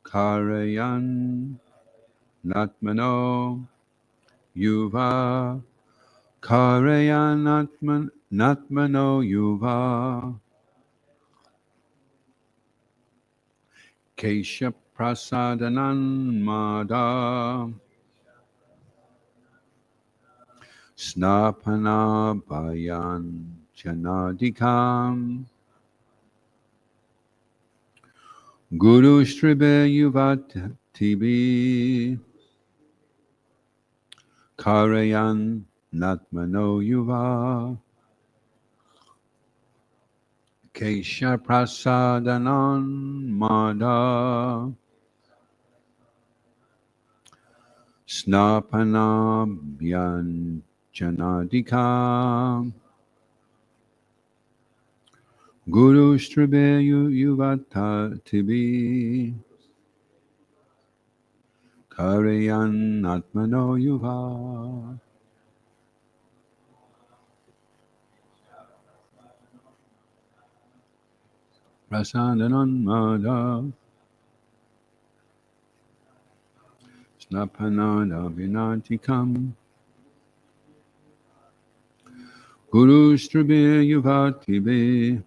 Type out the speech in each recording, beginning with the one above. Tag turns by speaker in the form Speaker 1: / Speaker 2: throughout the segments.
Speaker 1: Karayan Natmano Yuva Karayan Natmano Yuva Kesha Prasadanan Mada Snapana Bayan Janadikam Guru Stribe Yuvat Tibi Karayan Natmano Yuva Kesha Prasadanan Mada Snapana Bayan Janadikam Guru Stribe Yuvata Tibi Karayan Atmano Yuva Prasadanan Mada Snapanada Vinatikam Guru Stribe Yuvatibe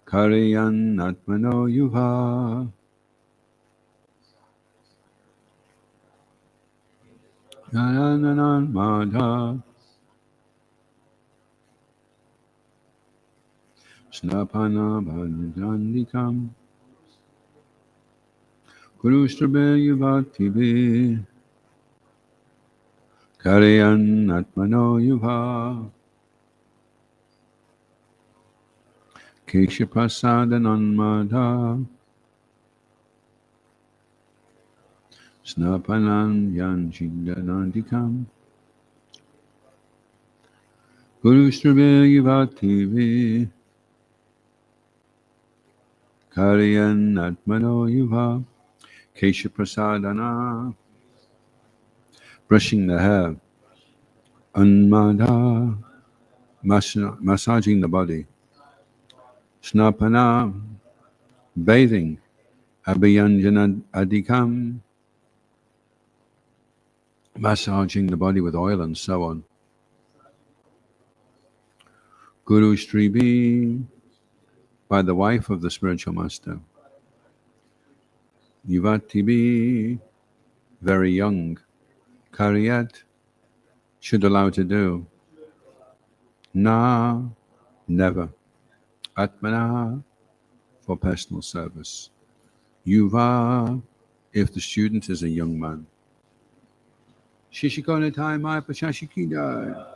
Speaker 1: Karayan Atmano Yuva Nananan Madha Snapana Bhajandikam Guru Stribe Yuvatibe Karayan Atmano Yuva Kesha Prasadanan Madha Snapanan Yanchidanandikam Guru Stribe Yuvativi Karayan Atmano Yuva Kesha Prasadana Brushing the hair Anmada Massaging the body Snapana Bathing Abhiyanjana Adikam Massaging the body with oil and so on. Guru Stribi by the wife of the spiritual master. Yuvatibi very young. Karyat should allow to do. Na never. Atmana for personal service. Yuva if the student is a young man. Shishikonatai Maya Pachashikida.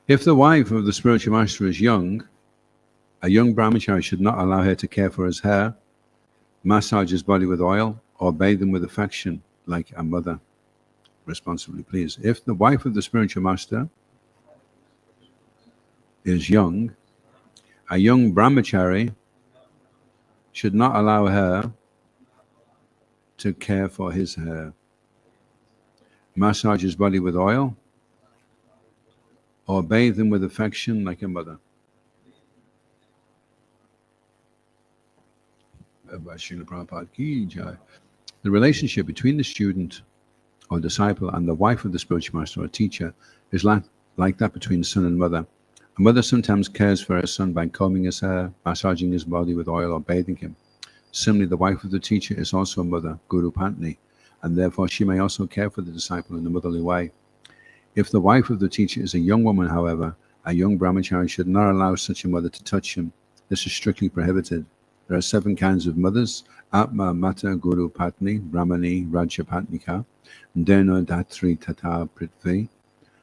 Speaker 1: If the wife of the spiritual master is young, a young brahmachari should not allow her to care for his hair, massage his body with oil, or bathe him with affection like a mother. Responsibly, please. If the wife of the spiritual master is young, a young brahmachari should not allow her to care for his hair, massage his body with oil, or bathe him with affection like a mother. The relationship between the student or disciple and the wife of the spiritual master or teacher is like that between son and mother. A mother sometimes cares for her son by combing his hair, massaging his body with oil, or bathing him. Similarly, the wife of the teacher is also a mother, Guru Patni, and therefore she may also care for the disciple in a motherly way. If the wife of the teacher is a young woman, however, a young brahmachari should not allow such a mother to touch him. This is strictly prohibited. There are 7 kinds of mothers: Atma, Mata, Guru Patni, Brahmani, Raja Patnika, Dena Datri Tata Prithvi,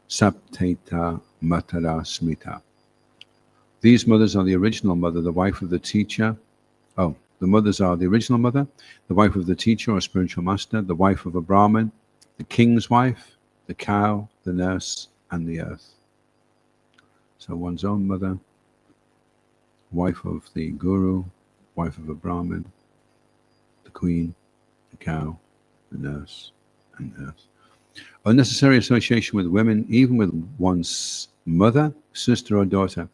Speaker 1: Sapteta Matara Smita. These mothers are the original mother, the wife of the teacher. The mothers are the original mother, the wife of the teacher or spiritual master, the wife of a Brahmin, the king's wife, the cow, the nurse, and the earth. So one's own mother, wife of the guru, wife of a Brahmin, the queen, the cow, the nurse, and earth. Unnecessary association with women, even with one's mother, sister, or daughter,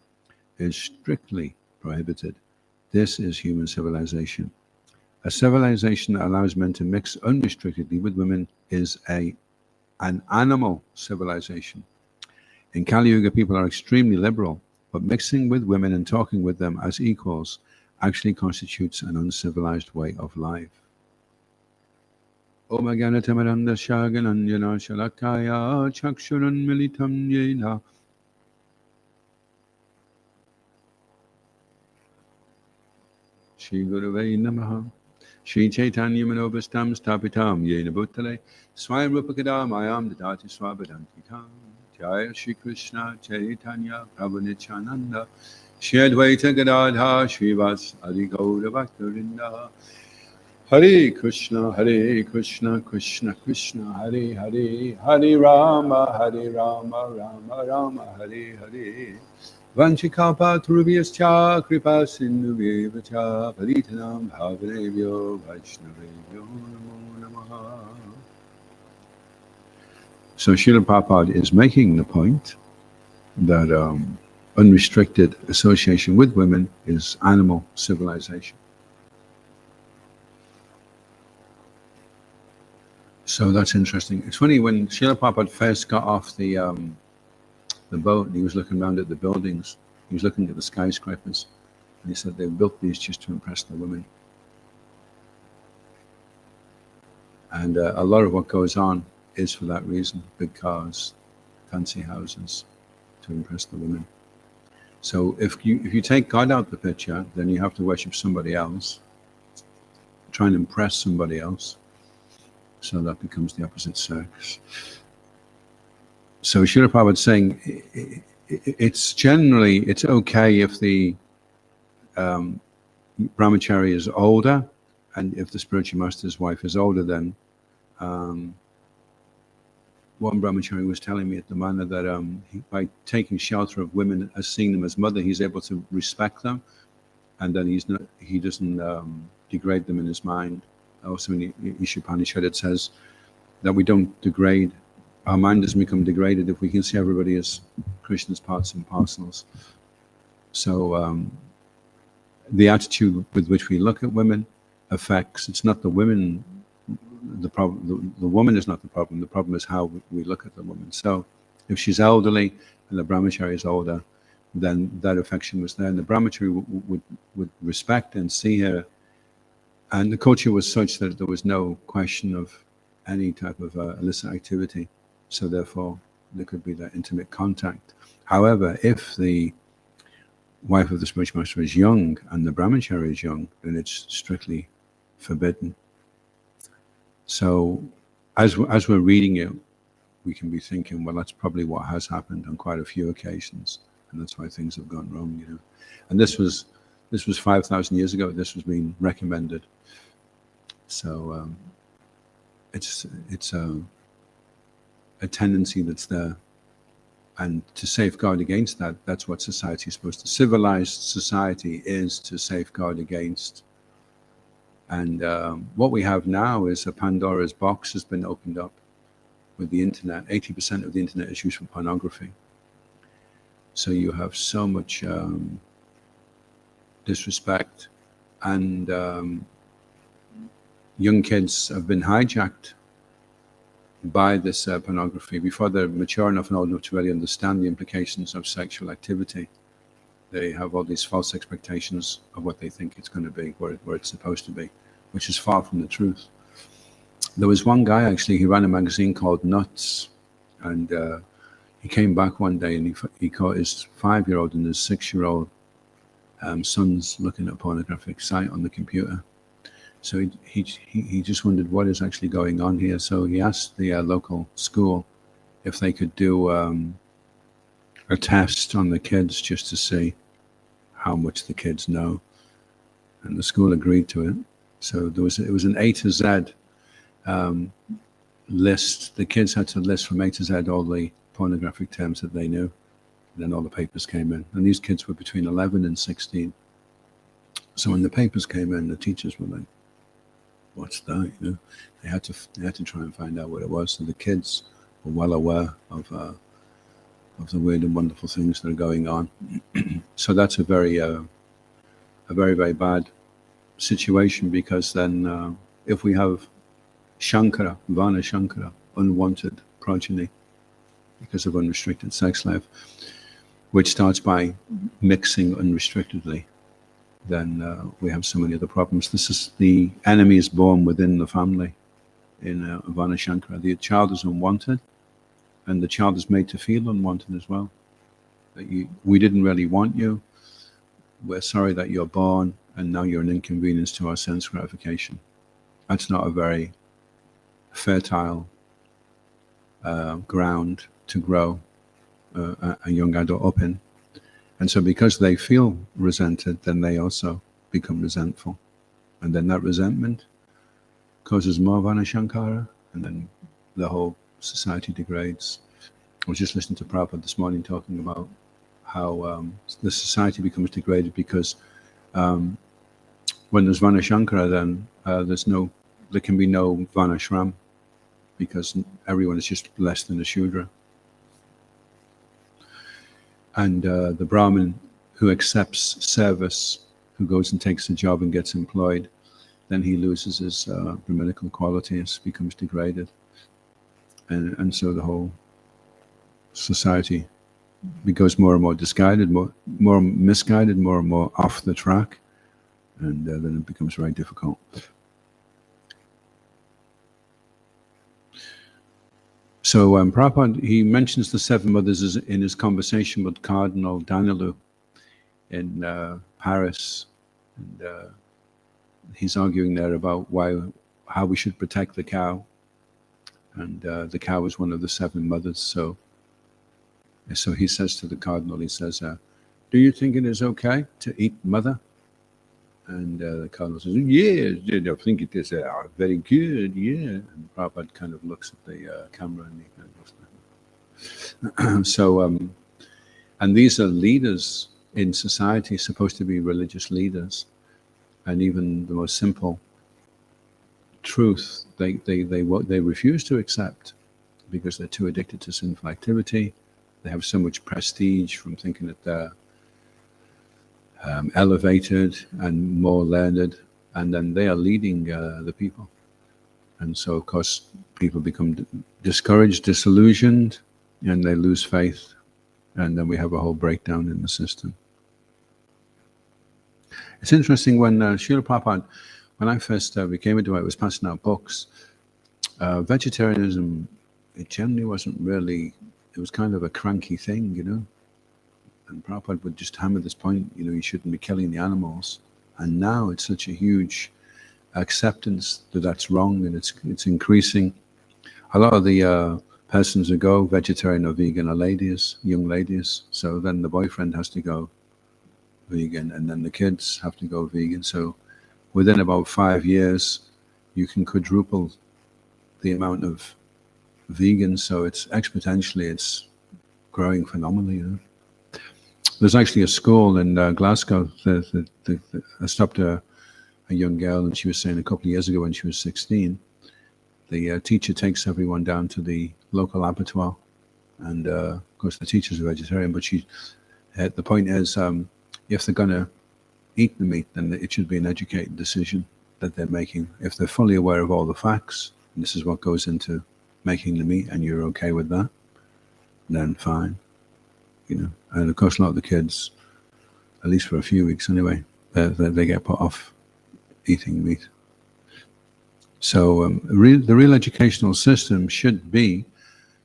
Speaker 1: is strictly prohibited. This is human civilization. A civilization that allows men to mix unrestrictedly with women is an animal civilization. In Kali Yuga, people are extremely liberal, but mixing with women and talking with them as equals actually constitutes an uncivilized way of life. Om Agyanatamaranda Shagananjana Shalakaya Chakshuran Militam Yena Shri Guruvay Namaha Shri Chaitanya Manobastam Stapitam Yena Bhutale Swayam Rupakada Mayam Dadati Swabadantitam Jaya Shri Krishna Chaitanya Prabhu Nityananda Shri Advaita Gadadha Srivas Adi Gaura Bhaktarinda Hare Krishna Krishna Krishna Hare Hare Hare Rama Rama Rama Hare Hare Vanchikapa Turubhyascha Kripa Sindhuvyavacha Paritanam Bhavanebhyo Vaishnavebhyo Namo Namaha. So Srila Prabhupada is making the point that unrestricted association with women is animal civilization. So that's interesting. It's funny, when Srila Prabhupada first got off the boat and he was looking around at the buildings, he was looking at the skyscrapers, and he said they built these just to impress the women. And a lot of what goes on is for that reason: big cars, fancy houses, to impress the women. So if you take God out of the picture, then you have to worship somebody else, try and impress somebody else. So that becomes the opposite sex. So Srila Prabhupada is saying it's okay if the brahmachari is older, and if the spiritual master's wife is older. Then one brahmachari was telling me at the manor that by taking shelter of women, as seeing them as mother, he's able to respect them, and then he doesn't degrade them in his mind. Also in the Ishopanishad it says that we don't degrade, our mind doesn't become degraded if we can see everybody as Krishna's parts and parcels. So the attitude with which we look at women affects, it's not the women, the problem, the woman is not the problem is how we look at the woman. So if she's elderly and the brahmachari is older, then that affection was there, and the brahmachari would respect and see her. And the culture was such that there was no question of any type of illicit activity. So therefore, there could be that intimate contact. However, if the wife of the spiritual master is young and the brahmachari is young, then it's strictly forbidden. So as we're reading it, we can be thinking, well, that's probably what has happened on quite a few occasions. And that's why things have gone wrong, And this was 5,000 years ago. This was being recommended. So it's a tendency that's there, and to safeguard against that, that's what society is supposed to. Civilized society is to safeguard against. And what we have now is a Pandora's box has been opened up with the internet. 80% of the internet is used for pornography. So you have so much disrespect, and young kids have been hijacked by this pornography before they're mature enough and old enough to really understand the implications of sexual activity. They have all these false expectations of what they think it's going to be, where it's supposed to be, which is far from the truth. There was one guy, actually, he ran a magazine called Nuts, and he came back one day and he caught his 5-year-old and his 6-year-old sons looking at a pornographic site on the computer. So he just wondered what is actually going on here. So he asked the local school if they could do a test on the kids just to see how much the kids know, and the school agreed to it. So it was an A to Z list. The kids had to list from A to Z all the pornographic terms that they knew. And then all the papers came in, and these kids were between 11 and 16. So when the papers came in, the teachers were like, "What's that?" They had to try and find out what it was. So the kids were well aware of the weird and wonderful things that are going on. So that's a very, very bad situation, because then if we have Shankara, Vana Shankara, unwanted progeny because of unrestricted sex life, which starts by mixing unrestrictedly, then we have so many other problems. This is the enemy is born within the family in Vana Shankara. The child is unwanted, and the child is made to feel unwanted as well. That we didn't really want you. We're sorry that you're born, and now you're an inconvenience to our sense gratification. That's not a very fertile ground to grow a young adult up in. And so because they feel resented, then they also become resentful. And then that resentment causes more Vana Shankara, and then the whole society degrades. I was just listening to Prabhupada this morning talking about how the society becomes degraded because when there's Vana Shankara, then there can be no Vanashram, because everyone is just less than a Shudra. And the Brahmin who accepts service, who goes and takes a job and gets employed, then he loses his Brahminical qualities, becomes degraded. And so the whole society becomes more and more misguided, more and more off the track, and then it becomes very difficult. So Prabhupada, he mentions the seven mothers in his conversation with Cardinal Danilou in Paris, and he's arguing there about how we should protect the cow, and the cow is one of the seven mothers. So he says to the cardinal, he says, "Do you think it is okay to eat mother?" And the cardinal says, "Yes, I think it is very good, yeah." And Prabhupada kind of looks at the camera, and he kind of looks so, and these are leaders in society, supposed to be religious leaders, and even the most simple truth they refuse to accept, because they're too addicted to sinful activity. They have so much prestige from thinking that they're elevated and more learned, and then they are leading the people. And so, of course, people become discouraged, disillusioned, and they lose faith, and then we have a whole breakdown in the system. It's interesting, when Srila Prabhupada, when I first became a devotee, I was passing out books. Vegetarianism, it generally wasn't really, it was kind of a cranky thing, you know. And Prabhupada would just hammer this point, you know, you shouldn't be killing the animals. And now it's such a huge acceptance that that's wrong, and it's increasing. A lot of the persons who go vegetarian or vegan are ladies, young ladies. So then the boyfriend has to go vegan, and then the kids have to go vegan. So within about 5 years, you can quadruple the amount of vegans. So it's exponentially, it's growing phenomenally, you know. There's actually a school in Glasgow. I stopped a young girl, and she was saying a couple of years ago, when she was 16, the teacher takes everyone down to the local abattoir, and of course the teacher's a vegetarian, but the point is, if they're going to eat the meat, then it should be an educated decision that they're making. If they're fully aware of all the facts, and this is what goes into making the meat, and you're okay with that, then fine. You know, and of course a lot of the kids, at least for a few weeks anyway, they get put off eating meat. So the real educational system should be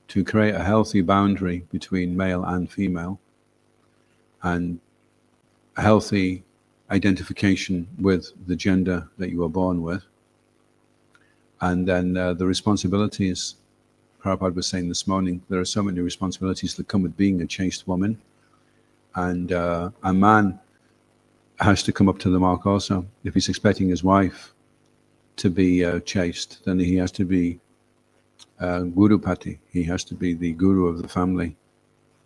Speaker 1: to create a healthy boundary between male and female, and a healthy identification with the gender that you were born with, and then the responsibilities. Prabhupada was saying this morning, there are so many responsibilities that come with being a chaste woman, and a man has to come up to the mark also. If he's expecting his wife to be chaste, then he has to be Gurupati. He has to be the guru of the family,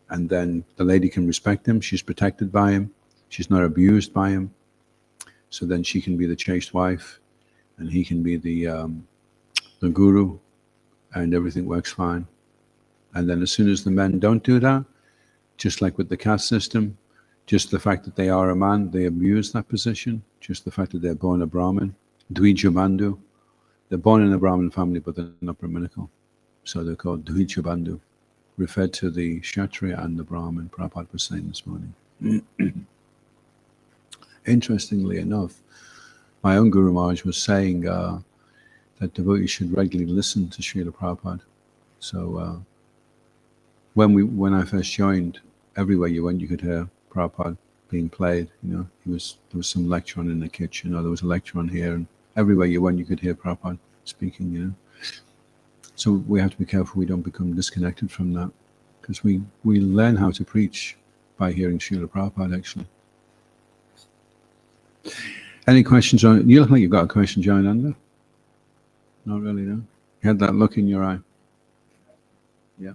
Speaker 1: and then the lady can respect him. She's protected by him. She's not abused by him. So then she can be the chaste wife, and he can be the guru, and everything works fine. And then as soon as the men don't do that, just like with the caste system, Just the fact that they are a man, they abuse that position. Just the fact that they're born a Brahmin. Dvija Bandhu. They're born in a Brahmin family, but they're not Brahminical. So they're called Dvija Bandhu, referred to the Kshatriya and the Brahmin. Prabhupada was saying this morning. Interestingly enough, my own Guru Maharaj was saying that devotees should regularly listen to Srila Prabhupada. So when I first joined, everywhere you went, you could hear Prabhupada being played. There was some lecture on in the kitchen, or there was a lecture on here, and everywhere you went, you could hear Prabhupada speaking. So we have to be careful we don't become disconnected from that, because we learn how to preach by hearing Srila Prabhupada, actually. Any questions on it? You look like you've got a question, Jayananda. Not really, no? You had that look in your eye. Yeah.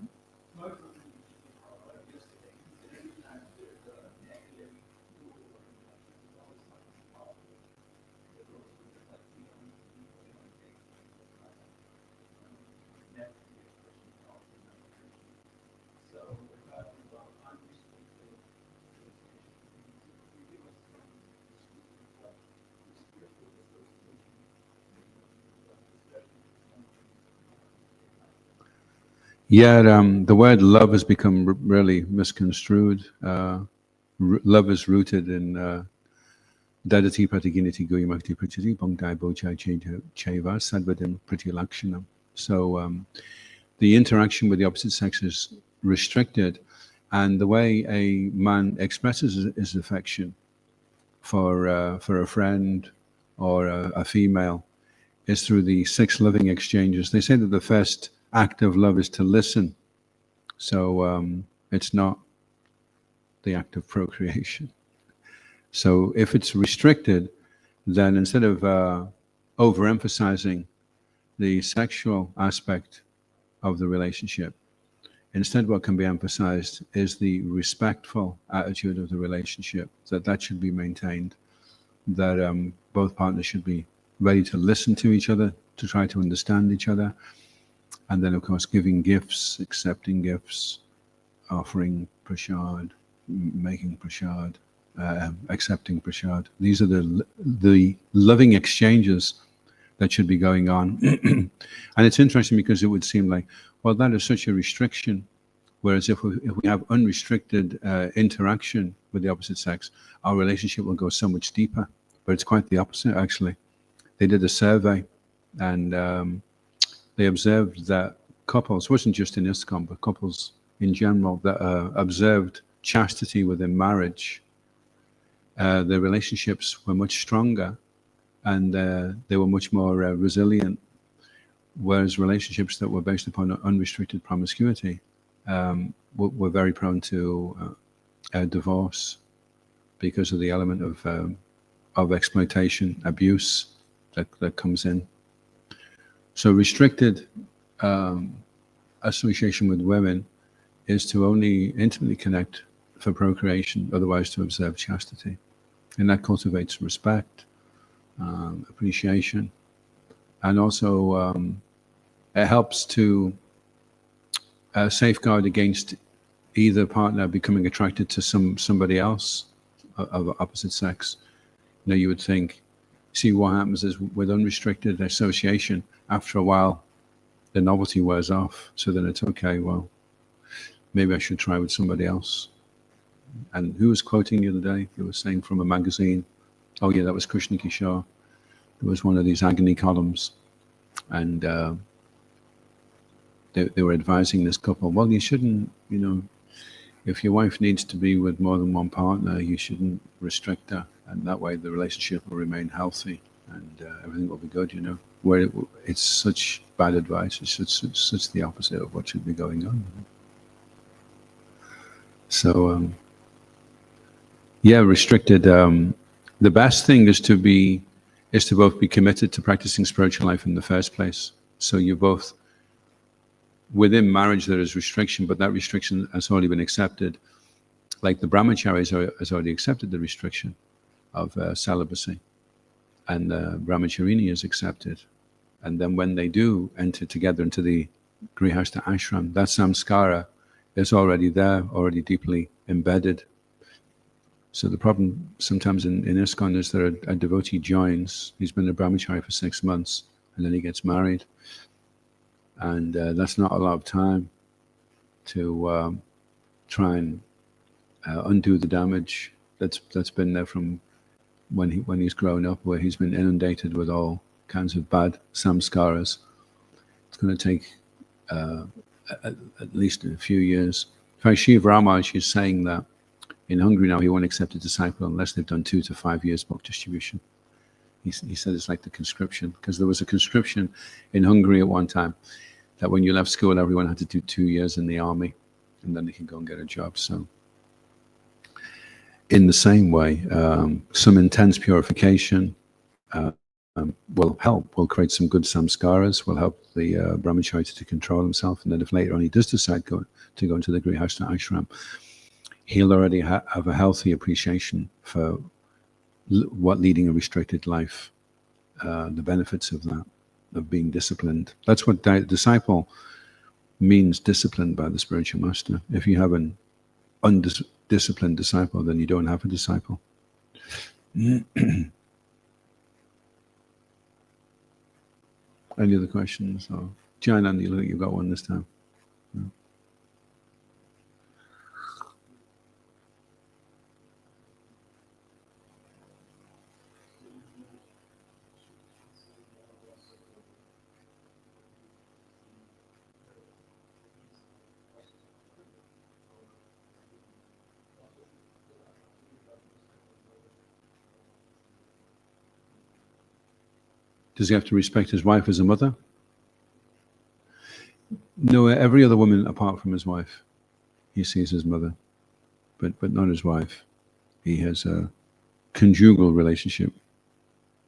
Speaker 1: Yeah, the word love has become really misconstrued. Love is rooted in Dadati Pratiginiti Guyamakti Prachati Bongdai Bochai Cheva Sadvadim Priti Lakshanam. So the interaction with the opposite sex is restricted, and the way a man expresses his affection for a friend or a female is through the 6 loving exchanges. They say that the first act of love is to listen. So it's not the act of procreation. So if it's restricted, then instead of overemphasizing the sexual aspect of the relationship, instead what can be emphasized is the respectful attitude of the relationship, that should be maintained, that both partners should be ready to listen to each other, to try to understand each other. And then, of course, giving gifts, accepting gifts, offering prasad, making prasad, accepting prasad. These are the loving exchanges that should be going on. And it's interesting because it would seem like, well, that is such a restriction. Whereas if we have unrestricted interaction with the opposite sex, our relationship will go so much deeper. But it's quite the opposite, actually. They did a survey, and they observed that couples, wasn't just in ISKCON, but couples in general, that observed chastity within marriage, their relationships were much stronger, and they were much more resilient. Whereas relationships that were based upon unrestricted promiscuity were very prone to divorce because of the element of exploitation, abuse that comes in. So restricted association with women is to only intimately connect for procreation, otherwise to observe chastity. And that cultivates respect, appreciation, and also it helps to safeguard against either partner becoming attracted to somebody else of opposite sex. You would think, see, what happens is with unrestricted association, after a while, the novelty wears off. So then it's okay, well, maybe I should try with somebody else. And who was quoting the other day? He was saying from a magazine, oh yeah, that was Krishna Kishore. There was one of these agony columns. And they were advising this couple, well, you shouldn't, if your wife needs to be with more than one partner, you shouldn't restrict her. And that way the relationship will remain healthy and everything will be good, Where it's such bad advice, it's such the opposite of what should be going on. So, restricted. The best thing is to both be committed to practicing spiritual life in the first place. So you both, within marriage there is restriction, but that restriction has already been accepted. Like the brahmachari has already accepted the restriction of celibacy, and the brahmacharini is accepted. And then when they do enter together into the grihastha ashram, that samskara is already there, already deeply embedded. So the problem sometimes in ISKCON is that a devotee joins, he's been a brahmachari for 6 months, and then he gets married. And that's not a lot of time to try and undo the damage that's been there from when he's grown up, where he's been inundated with all kinds of bad samskaras. It's going to take at least a few years. In fact, Shiv Ramaj is saying that in Hungary now he won't accept a disciple unless they've done 2 to 5 years book distribution. He said it's like the conscription, because there was a conscription in Hungary at one time that when you left school, everyone had to do 2 years in the army, and then they could go and get a job. So in the same way, some intense purification will help, will create some good samskaras, will help the brahmachari to control himself. And then if later on he does decide to go into the Grihastha ashram, he'll already have a healthy appreciation for what leading a restricted life, the benefits of that, of being disciplined. That's what disciple means, disciplined by the spiritual master. If you have an undisciplined disciple, then you don't have a disciple. Any other questions? Or Jainand, you look like you've got one this time. No? Does he have to respect his wife as a mother? No, every other woman apart from his wife, he sees as mother, but not his wife. He has a conjugal relationship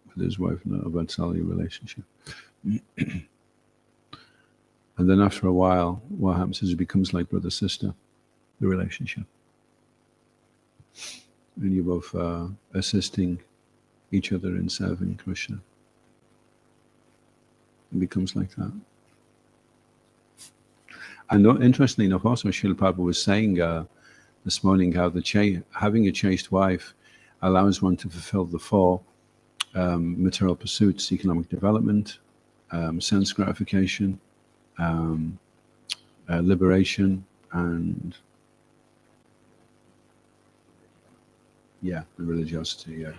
Speaker 1: with his wife, not a Vatsalya relationship. And then after a while, what happens is it becomes like brother-sister, the relationship. And you're both assisting each other in serving Krishna. It becomes like that. And interestingly enough, also Srila Prabhupada was saying this morning how having a chaste wife allows one to fulfill the 4 material pursuits: economic development, sense gratification, liberation, and the religiosity. Yeah.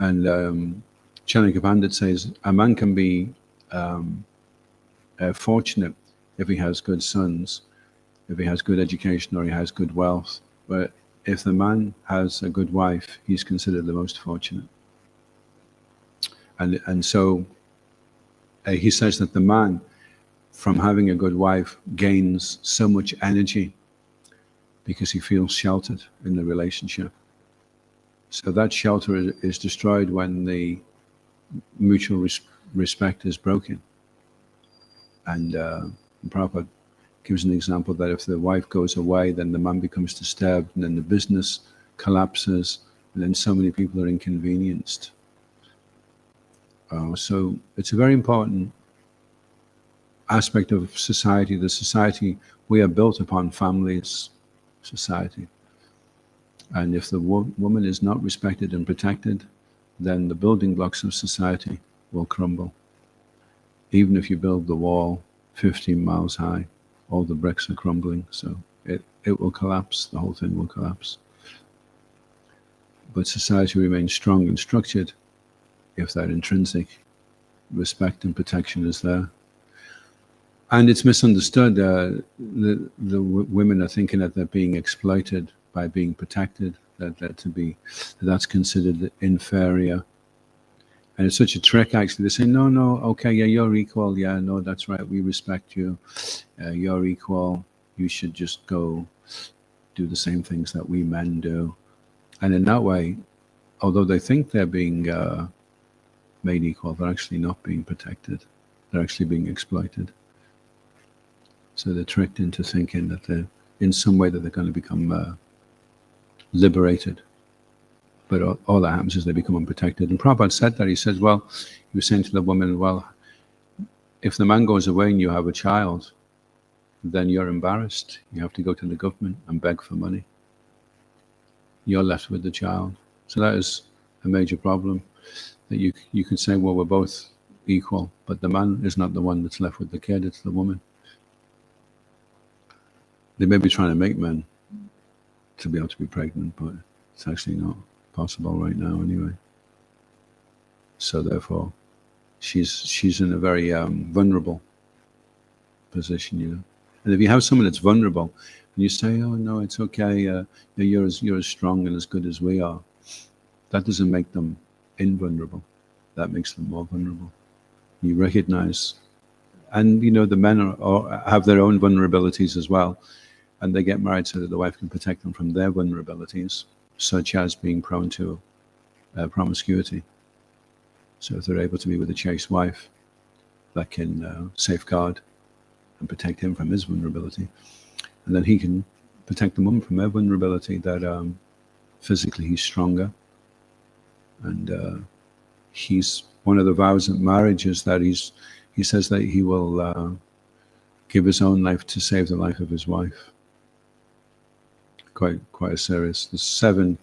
Speaker 1: And Chanakya Pandit says a man can be fortunate if he has good sons, if he has good education, or he has good wealth. But if the man has a good wife, he's considered the most fortunate. And so he says that the man, from having a good wife, gains so much energy because he feels sheltered in the relationship. So that shelter is destroyed when the mutual respect is broken. And Prabhupada gives an example that if the wife goes away, then the man becomes disturbed, and then the business collapses, and then so many people are inconvenienced. So it's a very important aspect of society. The society, we are built upon families, society. And if the woman is not respected and protected, then the building blocks of society will crumble. Even if you build the wall 15 miles high, all the bricks are crumbling, so it will collapse, the whole thing will collapse. But society remains strong and structured if that intrinsic respect and protection is there. And it's misunderstood. The women are thinking that they're being exploited by being protected, that's considered inferior. And it's such a trick, actually. They say, no, okay, yeah, you're equal. Yeah, no, that's right. We respect you. You're equal. You should just go do the same things that we men do. And in that way, although they think they're being made equal, they're actually not being protected. They're actually being exploited. So they're tricked into thinking that they're, in some way, that they're going to become liberated. But all that happens is they become unprotected. And Prabhupada said that. He says, well, he was saying to the woman, well, if the man goes away and you have a child, then you're embarrassed. You have to go to the government and beg for money. you're left with the child. So that is a major problem, that you can say, well, we're both equal, but the man is not the one that's left with the kid, it's the woman. They may be trying to make men to be able to be pregnant, but it's actually not possible right now anyway. So therefore, she's in a very vulnerable position, you know. And if you have someone that's vulnerable, and you say, "Oh no, it's okay. You're as strong and as good as we are," that doesn't make them invulnerable. That makes them more vulnerable. You recognize, and you know, the men have their own vulnerabilities as well, and they get married so that the wife can protect them from their vulnerabilities, such as being prone to promiscuity. So if they're able to be with a chaste wife, that can safeguard and protect him from his vulnerability. And then he can protect the woman from her vulnerability, that physically he's stronger. And he's, one of the vows of marriage is that he says that he will give his own life to save the life of his wife. Quite a serious. There's 7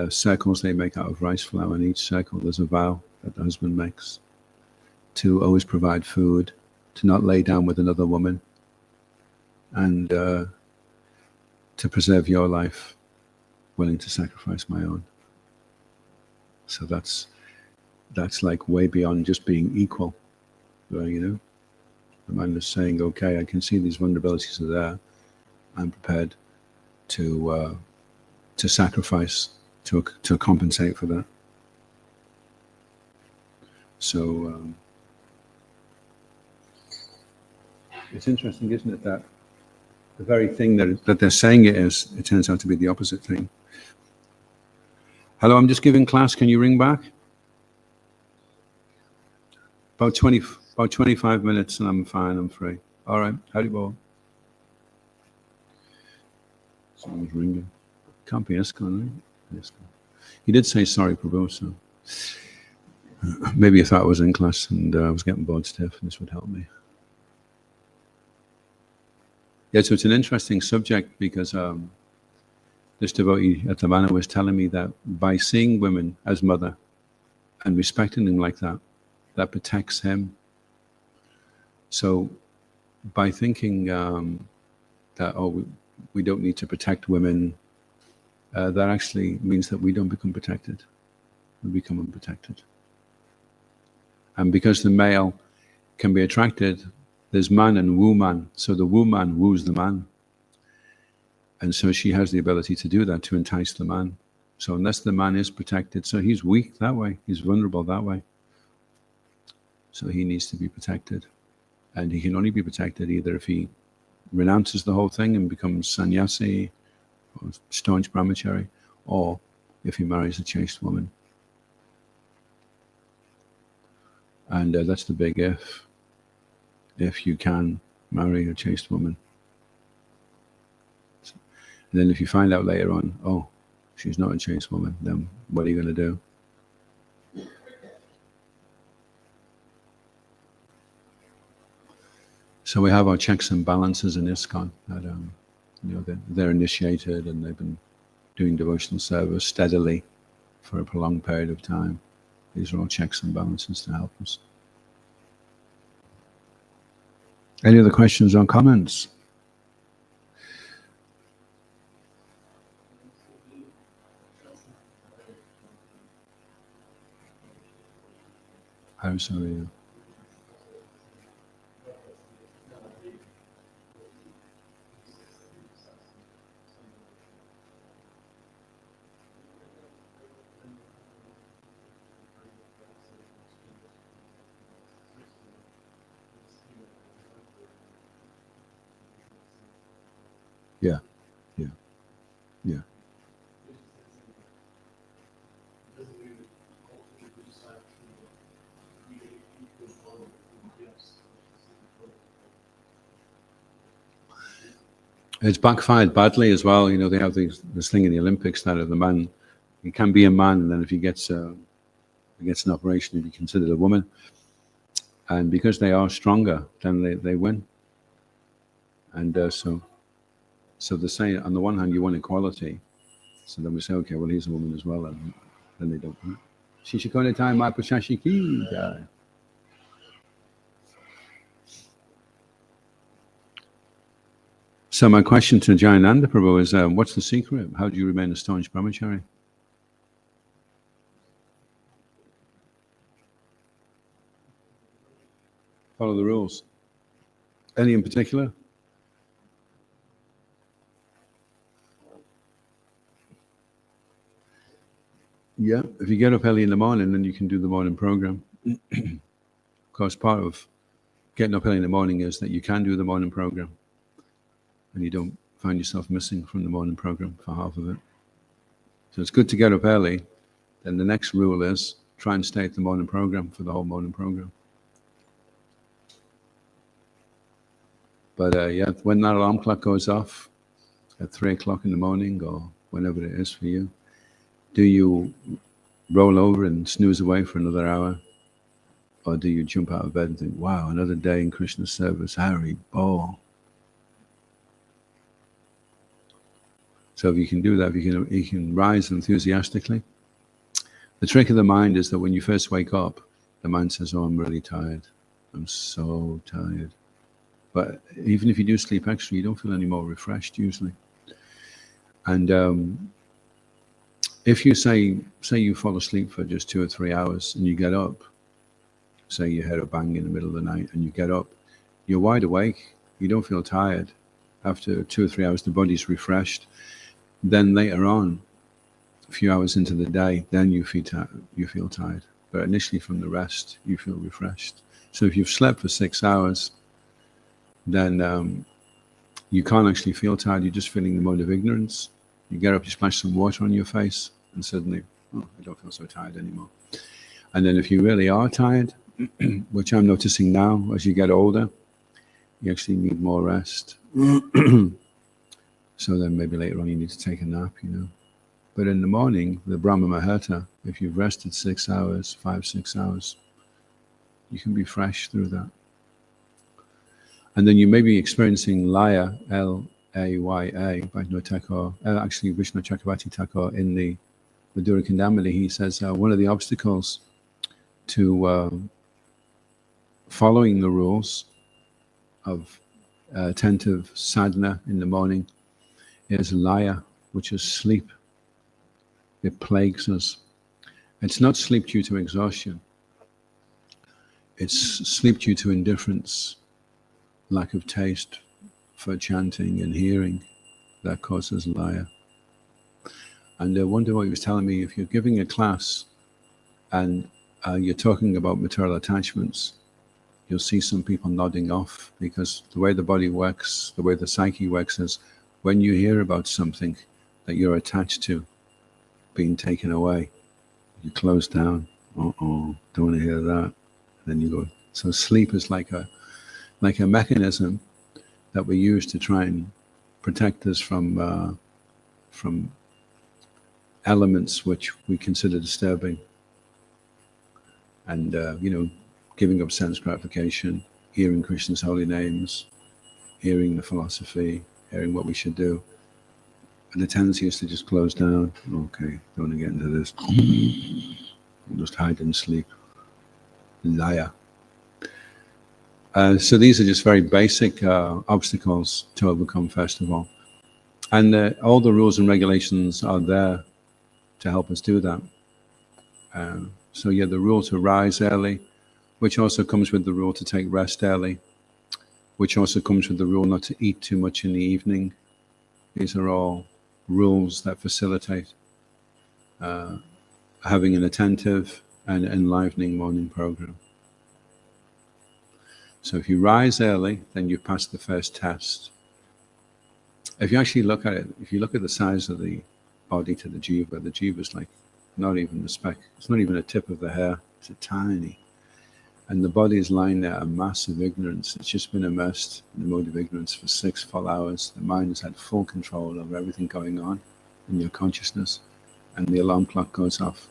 Speaker 1: circles they make out of rice flour, and each circle there's a vow that the husband makes to always provide food, to not lay down with another woman, and to preserve your life, willing to sacrifice my own. So that's like way beyond just being equal, you know. The man is saying, okay, I can see these vulnerabilities are there. I'm prepared to sacrifice to compensate for that. So it's interesting, isn't it, that the very thing that they're saying it turns out to be the opposite thing. Hello, I'm just giving class. Can you ring back? About 25 minutes, and I'm fine. I'm free. All right. Haribol. Someone's ringing. Can't be Iskon, right? Iskon. He did say sorry, Prabhu, so maybe if I was in class and I was getting bored stiff, this would help me. Yeah, so it's an interesting subject because this devotee at Lavana was telling me that by seeing women as mother and respecting them like that, that protects him. So by thinking that, oh, we don't need to protect women, that actually means that we don't become protected. We become unprotected. And because the male can be attracted, there's man and woman. So the woman woos the man. And so she has the ability to do that, to entice the man. So unless the man is protected, so he's weak that way, he's vulnerable that way. So he needs to be protected. And he can only be protected either if he renounces the whole thing and becomes sannyasi or staunch brahmachari, or if he marries a chaste woman. And that's the big if you can marry a chaste woman. And then if you find out later on, oh, she's not a chaste woman, then what are you going to do? So we have our checks and balances in ISKCON that you know, they're initiated and they've been doing devotional service steadily for a prolonged period of time. These are all checks and balances to help us. Any other questions or comments? I'm sorry. Yeah. It's backfired badly as well. You know, they have this thing in the Olympics that if the man, he can be a man, and then if he gets an operation, he'll be considered a woman. And because they are stronger, then they win. And so they're saying, on the one hand, you want equality, So then we say, okay, well, he's a woman as well, and then they don't. Shishikone time, my Pashashiki. So my question to Jayananda Prabhu is, what's the secret? How do you remain a staunch brahmachari? Follow the rules. Any in particular? Yeah, if you get up early in the morning, then you can do the morning program. Of course, part of getting up early in the morning is that you can do the morning program, and you don't find yourself missing from the morning program for half of it. So it's good to get up early. Then the next rule is try and stay at the morning program for the whole morning program. But yeah, when that alarm clock goes off at 3 o'clock in the morning or whenever it is for you, do you roll over and snooze away for another hour? Or do you jump out of bed and think, wow, another day in Krishna's service, Hari Bol. So if you can do that, you can rise enthusiastically. The trick of the mind is that when you first wake up, the mind says, oh, I'm really tired. I'm so tired. But even if you do sleep extra, you don't feel any more refreshed usually. And if you say you fall asleep for just 2 or 3 hours and you get up, say you heard a bang in the middle of the night and you get up, you're wide awake, you don't feel tired. After 2 or 3 hours, the body's refreshed. Then later on, a few hours into the day, then you feel tired. But initially from the rest, you feel refreshed. So if you've slept for 6 hours, then you can't actually feel tired, you're just feeling the mode of ignorance. You get up, you splash some water on your face, and suddenly, oh, I don't feel so tired anymore. And then if you really are tired, which I'm noticing now as you get older, you actually need more rest. So then maybe later on you need to take a nap, But in the morning, the Brahma Muhurta, if you've rested 6 hours, 5-6 hours, you can be fresh through that. And then you may be experiencing Laya, L-A-Y-A, by Thakur, actually Vishnu Chakravarti Thakur in the Madhura Kandamali. He says one of the obstacles to following the rules of attentive sadhana in the morning is Laya, which is sleep. It plagues us. It's not sleep due to exhaustion. It's sleep due to indifference, lack of taste for chanting and hearing. That causes Laya. And I wonder what he was telling me, if you're giving a class and you're talking about material attachments, you'll see some people nodding off, because the way the body works, the way the psyche works is when you hear about something that you're attached to being taken away, you close down. Don't want to hear that. And then you go. So sleep is like a mechanism that we use to try and protect us from elements which we consider disturbing. And giving up sense gratification, hearing Krishna's holy names, hearing the philosophy, hearing what we should do. And the tendency is to just close down. Okay, don't want to get into this. Just hide and sleep. Laya. So these are just very basic obstacles to overcome, first of all. And all the rules and regulations are there to help us do that. So yeah, the rule to rise early, which also comes with the rule to take rest early, which also comes with the rule not to eat too much in the evening. These are all rules that facilitate having an attentive and enlivening morning program. So if you rise early, then you've passed the first test. If you actually look at it, if you look at the size of the body to the jiva is like not even the speck. It's not even a tip of the hair. It's a tiny. And the body is lying there, a mass of ignorance. It's just been immersed in the mode of ignorance for 6 full hours. The mind has had full control over everything going on in your consciousness, and the alarm clock goes off.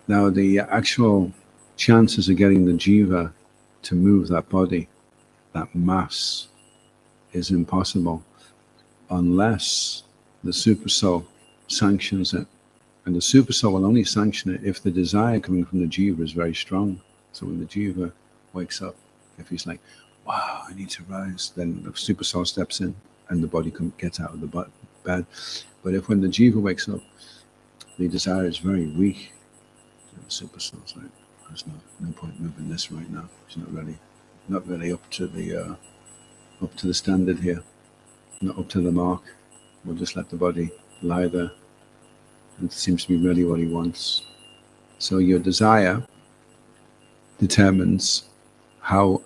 Speaker 1: Now, the actual chances of getting the jiva to move that body, that mass, is impossible unless the super soul sanctions it. And the super soul will only sanction it if the desire coming from the jiva is very strong. So when the jiva wakes up, if he's like, wow, I need to rise, then the super soul steps in and the body gets out of the bed. But if when the jiva wakes up, the desire is very weak, the super soul's like, there's no point moving this right now. It's not really up to the standard here, not up to the mark. We'll just let the body lie there. It seems to be really what he wants. So your desire determines how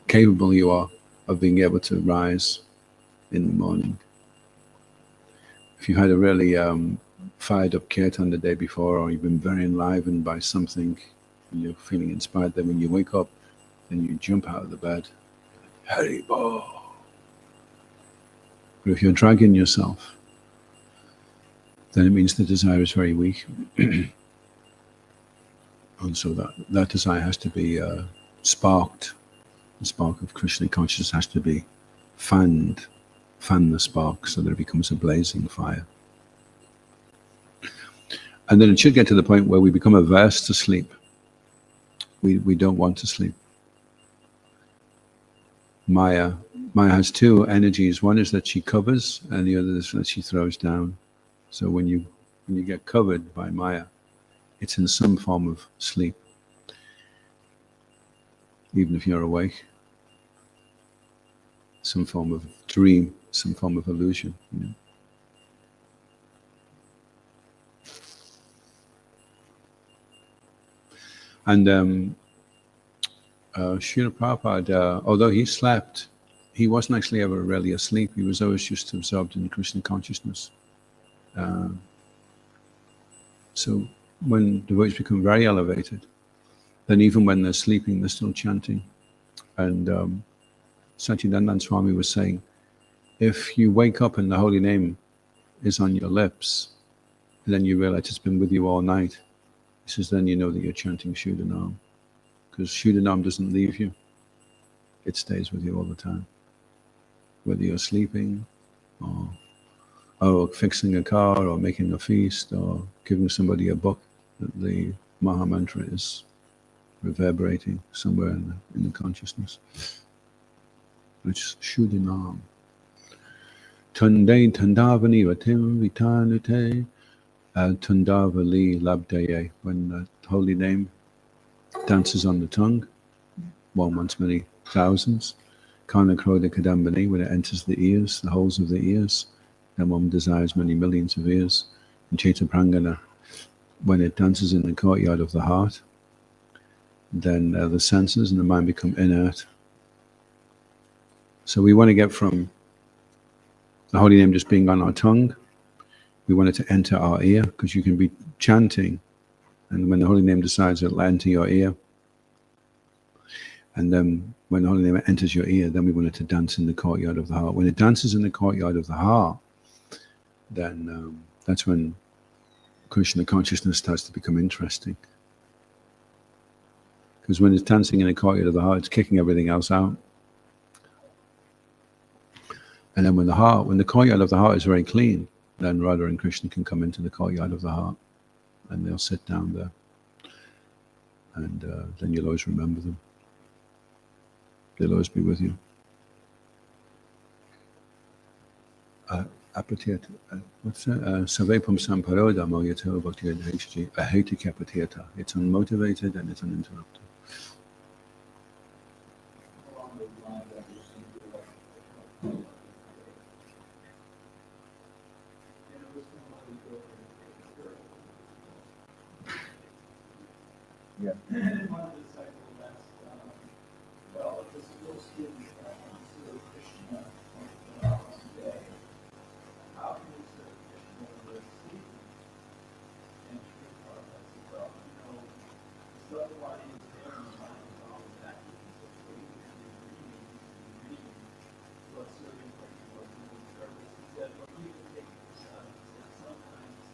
Speaker 1: capable you are of being able to rise in the morning. If you had a really fired up kirtan the day before, or you've been very enlivened by something, and you're feeling inspired, then when you wake up, then you jump out of the bed, Hari Bo. But if you're dragging yourself, then it means the desire is very weak. And so that desire has to be sparked. The spark of Krishna consciousness has to be fanned. Fan the spark so that it becomes a blazing fire. And then it should get to the point where we become averse to sleep. We don't want to sleep. Maya has two energies. One is that she covers, and the other is that she throws down. So when you get covered by Maya, it's in some form of sleep, even if you're awake. Some form of dream, some form of illusion. You know? And Srila Prabhupada, although he slept, he wasn't actually ever really asleep. He was always just absorbed in Krishna consciousness. So when devotees become very elevated, then even when they're sleeping, they're still chanting. And Satchidananda Swami was saying, if you wake up and the holy name is on your lips, and then you realize it's been with you all night, he says, then you know that you're chanting Shuddhanam. Because Shuddhanam doesn't leave you. It stays with you all the time. Whether you're sleeping, or fixing a car, or making a feast, or giving somebody a book, the Maha Mantra is reverberating somewhere in the consciousness. It's Shuddhanam. Tunde Tandavani Vatim Vitanute Tundavali Labdaye. When the holy name dances on the tongue, one once many thousands. Kana Kroda Kadambani, when it enters the ears, the holes of the ears, then one desires many millions of ears. And Chaita Prangana, when it dances in the courtyard of the heart, then the senses and the mind become inert. So we want to get from the holy name just being on our tongue, we want it to enter our ear, because you can be chanting, and when the holy name decides it'll enter your ear, and then when the holy name enters your ear, then we want it to dance in the courtyard of the heart. When it dances in the courtyard of the heart, then that's when Krishna consciousness starts to become interesting. Because when it's dancing in the courtyard of the heart, it's kicking everything else out. And then when the courtyard of the heart is very clean, then Radha and Krishna can come into the courtyard of the heart, and they'll sit down there. And then you'll always remember them. They'll always be with you. What's that? Savepam Samparoda Moyato Bhakti HG, Ahetika Patiata. It's unmotivated and it's uninterrupted.
Speaker 2: Yeah. And one of the disciples asked, well, if this little student consider Krishna today, how can we serve Krishna when we're sleeping? And Sri Prabhupada said, well, the subtle body is there and the mind is always active. So sleeping is reading, what's serving Krishna, what's doing service. He said, well, you can take this out. He said, sometimes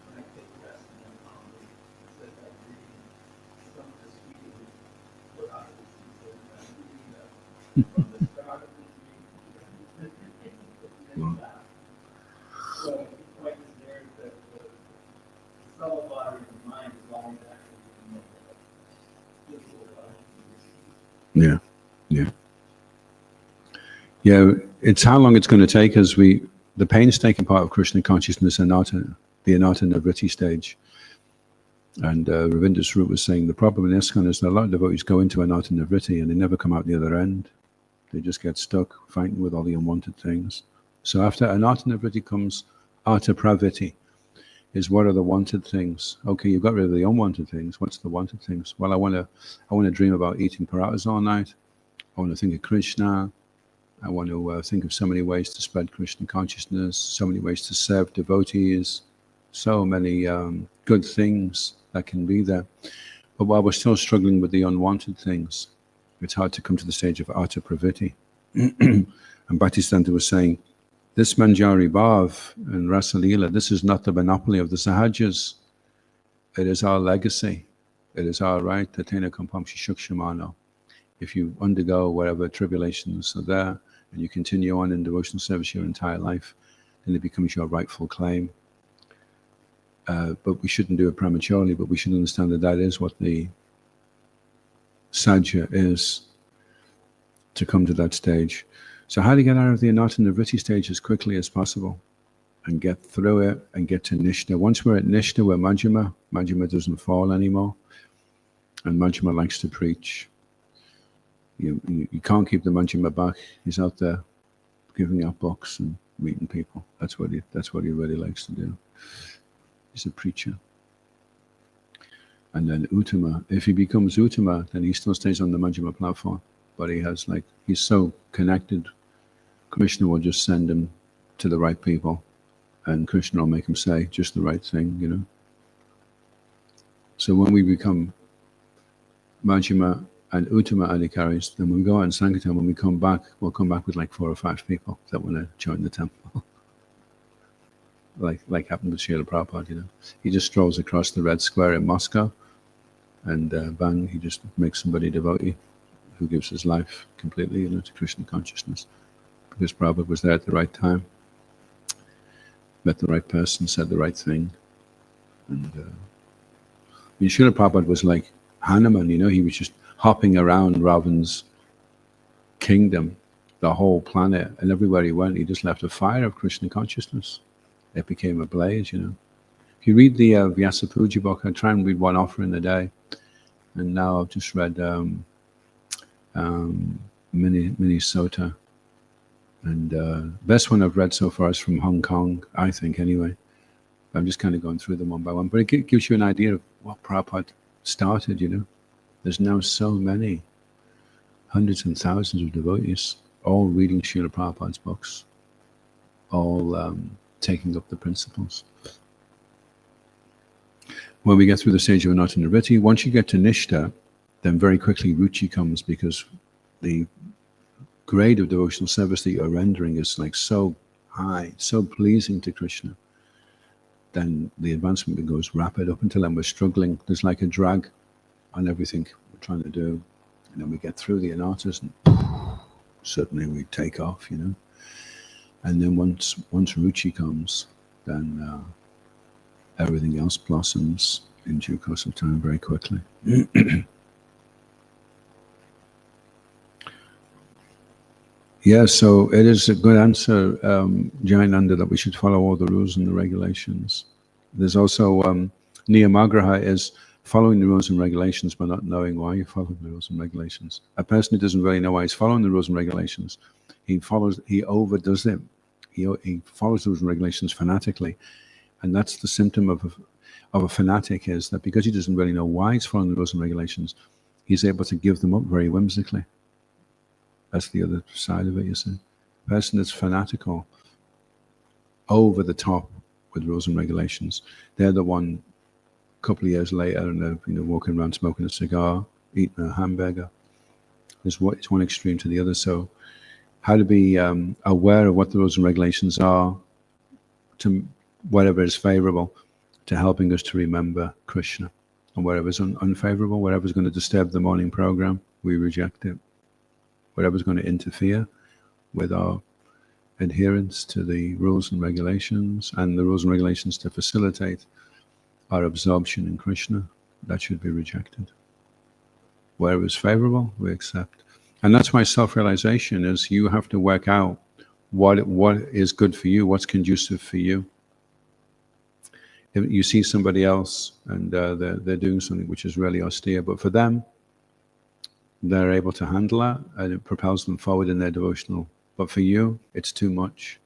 Speaker 2: when I take rest and I'm hungry, he said, I'm reading. Some of the speaking put out of this, he said, I'm reading from the start of this meeting. So the point is there fellow body and mind is always actually physical body.
Speaker 1: Yeah, yeah. Yeah, it's how long it's going to take as the painstaking part of Krishna consciousness, the Anatta Nivritti stage. And Ravinder Swarup was saying the problem in ISKCON is that a lot of devotees go into Anatta Nivritti and they never come out the other end. They just get stuck fighting with all the unwanted things. So after Anatta Nivritti comes Artha Pravritti, is what are the wanted things? Okay, you've got rid of the unwanted things. What's the wanted things? Well, I want to dream about eating parathas all night. I want to think of Krishna. I want to think of so many ways to spread Krishna consciousness, so many ways to serve devotees, so many good things that can be there. But while we're still struggling with the unwanted things, it's hard to come to the stage of Artha Pravritti. And Bhaktisiddhanta was saying, this Manjari Bhav and Rasa Leela, this is not the monopoly of the Sahajas. It is our legacy. It is our right. Tatena Kampamshi Shukshamano. If you undergo whatever tribulations are there, and you continue on in devotional service your entire life, then it becomes your rightful claim. But we shouldn't do it prematurely, but we should understand that that is what the sadhya is, to come to that stage. So how to get out of the Anatta Nivritti stage as quickly as possible and get through it and get to Nishta. Once we're at Nishta, we're Majjhima. Majjhima doesn't fall anymore. And Majjhima likes to preach. You can't keep the Majjhima back. He's out there giving out books and meeting people. That's what he really likes to do. He's a preacher. And then Uttama, if he becomes Uttama, then he still stays on the Majjhima platform. But he's so connected, Krishna will just send him to the right people, and Krishna will make him say just the right thing, So when we become Majjhima and Uttama Adhikaris, then when we go out in Sankirtan, when we come back, we'll come back with like 4 or 5 people that want to join the temple. like happened with Srila Prabhupada, He just strolls across the Red Square in Moscow, and bang, he just makes somebody devotee who gives his life completely, to Krishna consciousness. Because Prabhupada was there at the right time, met the right person, said the right thing. And Srila Prabhupada was like Hanuman, he was just hopping around Ravan's kingdom, the whole planet, and everywhere he went, he just left a fire of Krishna consciousness. It became a blaze, If you read the Vyasa Puja book, I try and read one offering a day, and now I've just read Mini Sota, and best one I've read so far is from Hong Kong, I think, anyway. I'm just kind of going through them one by one, but it gives you an idea of what Prabhupada started, There's now so many, hundreds and thousands of devotees, all reading Srila Prabhupada's books, all taking up the principles. When we get through the stage of Anatta Nivritti, once you get to Nishta, then very quickly Ruchi comes, because the grade of devotional service that you're rendering is like so high, so pleasing to Krishna. Then the advancement goes rapid. Up until then we're struggling. There's like a drag on everything we're trying to do. And then we get through the anartas and suddenly we take off, And then once Ruchi comes, then everything else blossoms in due course of time very quickly. Yeah, so it is a good answer, Jayananda, that we should follow all the rules and the regulations. There's also Niyamagraha is following the rules and regulations but not knowing why you're following the rules and regulations. A person who doesn't really know why he's following the rules and regulations, he overdoes it. He follows the rules and regulations fanatically. And that's the symptom of a fanatic, is that because he doesn't really know why he's following the rules and regulations, he's able to give them up very whimsically. That's the other side of it, you see. A person that's fanatical, over the top with rules and regulations, they're the one a couple of years later, and they're walking around smoking a cigar, eating a hamburger. It's one extreme to the other. So how to be aware of what the rules and regulations are, to whatever is favorable, to helping us to remember Krishna. And whatever is unfavorable, whatever is going to disturb the morning program, we reject it. Whatever's going to interfere with our adherence to the rules and regulations, and the rules and regulations to facilitate our absorption in Krishna, that should be rejected. Wherever it's favorable, we accept. And that's why self-realization is you have to work out what is good for you, what's conducive for you. If you see somebody else and they're doing something which is really austere, but for them, they're able to handle that and it propels them forward in their devotional. But for you, it's too much.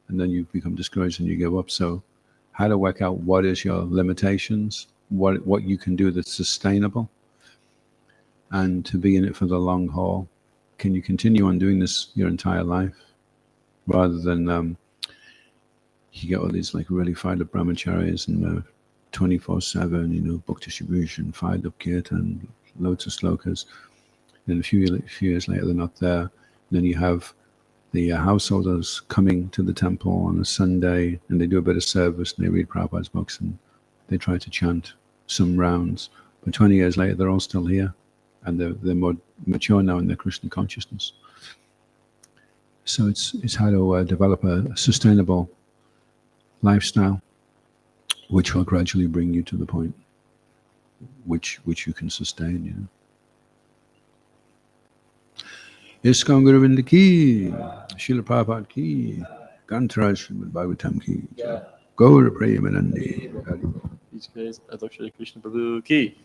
Speaker 1: And then you become discouraged and you give up. So how to work out what is your limitations, what you can do that's sustainable, and to be in it for the long haul. Can you continue on doing this your entire life? Rather than you get all these like really fired up brahmacharis and 24/7, book distribution, fired up kirtan, loads of slokas. And a few years later, they're not there. And then you have the householders coming to the temple on a Sunday, and they do a bit of service, and they read Prabhupada's books, and they try to chant some rounds. But 20 years later, they're all still here, and they're more mature now in their Krishna consciousness. So it's how to develop a sustainable lifestyle, which will gradually bring you to the point which you can sustain. ISKCON Guru Vrinda ki, Srila Prabhupada ki, Kantaraj Srimad Bhagavatam ki, Gaura Premanandi,
Speaker 3: Adhoksaja Krishna Prabhu ki.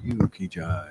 Speaker 1: You ki jai.